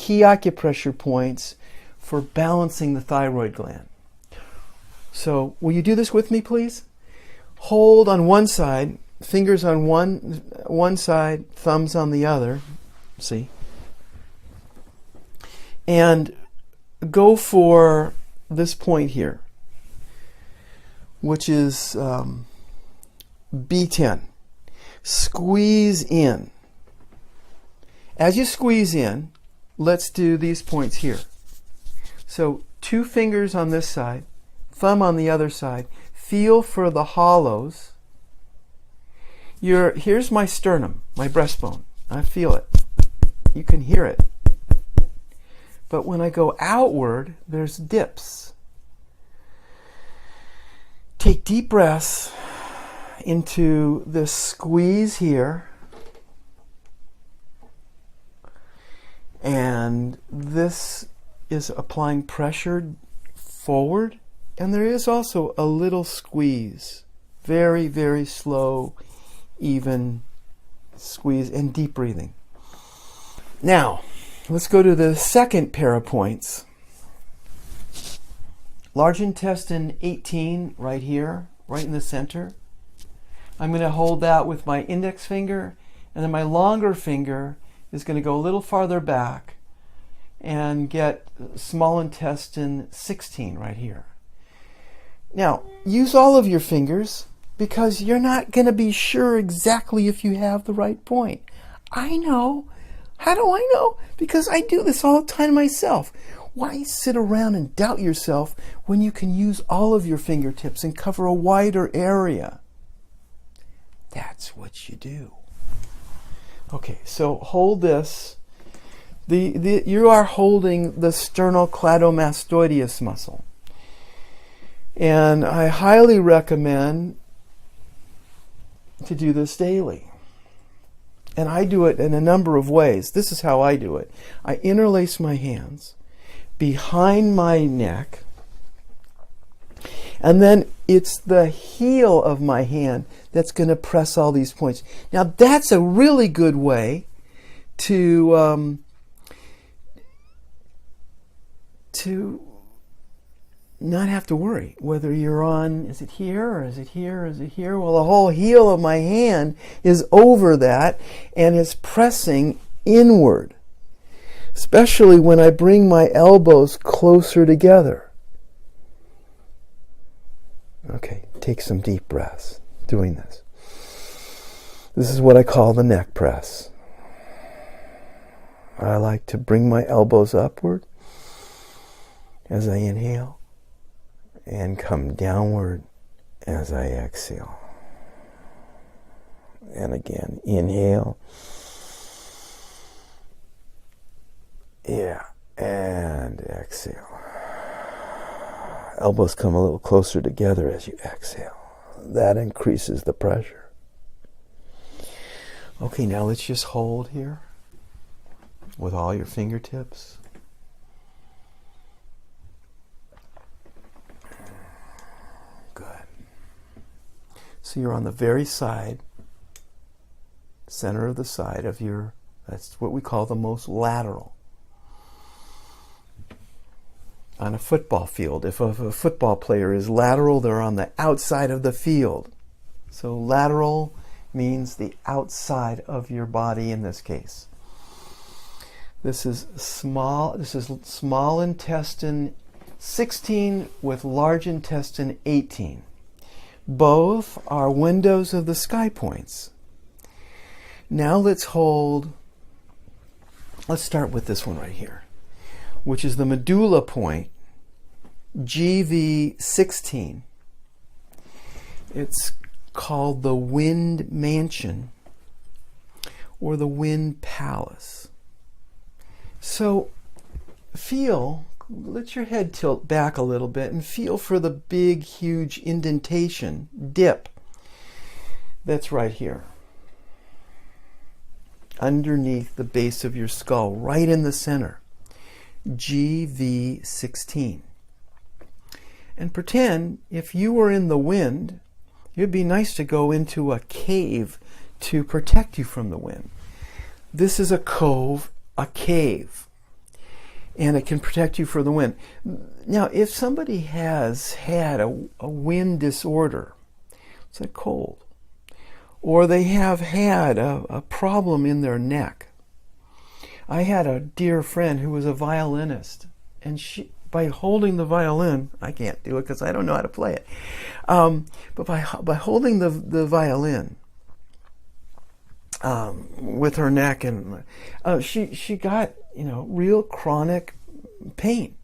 key acupressure points for balancing the thyroid gland. So will you do this with me, please? Hold on one side, fingers on one side, thumbs on the other. See? And go for this point here, which is B10. Squeeze in. As you squeeze in, let's do these points here. So 2 fingers on this side, thumb on the other side. Feel for the hollows. Here's my sternum, my breastbone. I feel it. You can hear it. But when I go outward, there's dips. Take deep breaths into this squeeze here. And this is applying pressure forward. And there is also a little squeeze. Very, very slow, even squeeze and deep breathing. Now, let's go to the second pair of points. Large intestine 18 right here, right in the center. I'm going to hold that with my index finger, and then my longer finger is going to go a little farther back and get small intestine 16 right here. Now, use all of your fingers because you're not going to be sure exactly if you have the right point. I know. How do I know? Because I do this all the time myself. Why sit around and doubt yourself when you can use all of your fingertips and cover a wider area? That's what you do. Okay, so hold this. You are holding the sternocleidomastoideus muscle. And I highly recommend to do this daily. And I do it in a number of ways. This is how I do it. I interlace my hands behind my neck, and then it's the heel of my hand that's going to press all these points. Now that's a really good way to not have to worry whether you're on, is it here or is it here or is it here? Well, the whole heel of my hand is over that and is pressing inward, especially when I bring my elbows closer together. Okay, take some deep breaths doing this. This is what I call the neck press. I like to bring my elbows upward as I inhale and come downward as I exhale. And again, inhale. Yeah, and exhale. Elbows come a little closer together as you exhale. That increases the pressure. Okay, now let's just hold here with all your fingertips. Good. So you're on the very side, center of the side of your, that's what we call the most lateral. On a football field, if a football player is lateral, they're on the outside of the field. So lateral means the outside of your body in this case. This is small intestine 16 with large intestine 18. Both are windows of the sky points. Now let's start with this one right here, which is the medulla point, GV16. It's called the Wind Mansion or the Wind Palace. So let your head tilt back a little bit and feel for the big, huge indentation, dip, that's right here, underneath the base of your skull, right in the center. GV16. And pretend if you were in the wind, it'd be nice to go into a cave to protect you from the wind. This is a cove, a cave. and it can protect you from the wind. Now, if somebody has had a wind disorder, it's like cold, or they have had a problem in their neck. I had a dear friend who was a violinist, and she, by holding the violin, I can't do it because I don't know how to play it, but by holding the violin with her neck, and she got, you know, real chronic pain.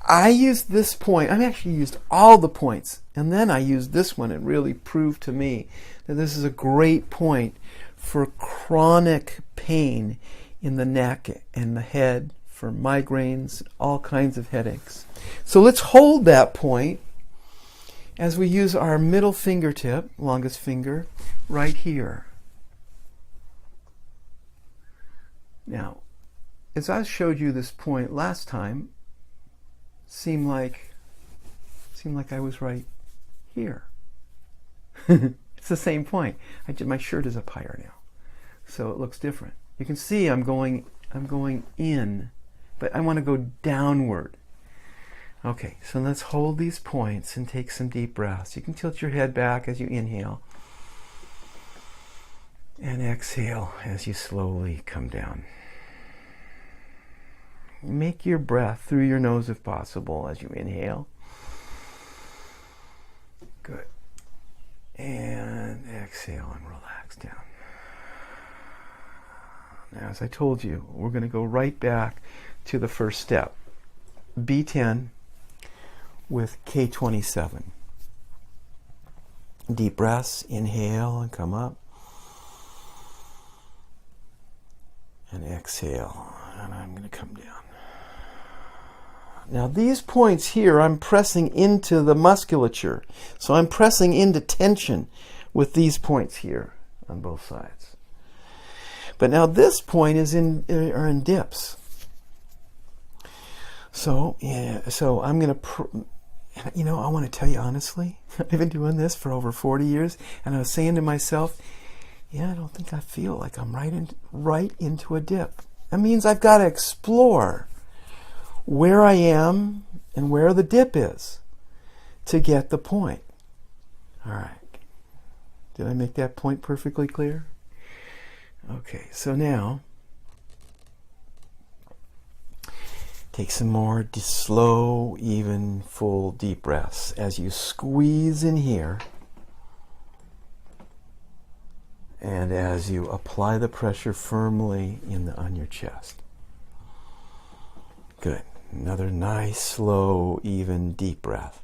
I used this point. I actually used all the points, and then I used this one. It really proved to me that this is a great point for chronic pain in the neck and the head, for migraines, all kinds of headaches. So let's hold that point as we use our middle fingertip, longest finger, right here. Now, as I showed you this point last time, seemed like I was right here. It's the same point. My shirt is up higher now, so it looks different. You can see I'm going in, but I want to go downward. Okay, so let's hold these points and take some deep breaths. You can tilt your head back as you inhale, and exhale as you slowly come down. Make your breath through your nose if possible as you inhale. Good. And exhale and relax down. Now, as I told you, we're going to go right back to the first step. B10 with K27. Deep breaths, inhale and come up. And exhale, and I'm going to come down. Now these points here, I'm pressing into the musculature. So I'm pressing into tension with these points here on both sides. But now this point are in dips. So I'm going to, I want to tell you honestly, I've been doing this for over 40 years, and I was saying to myself, I don't think I feel like I'm right into a dip. That means I've got to explore where I am and where the dip is to get the point. All right. Did I make that point perfectly clear? Okay, so now take some more slow, even, full, deep breaths as you squeeze in here and as you apply the pressure firmly on your chest. Good. Another nice, slow, even, deep breath.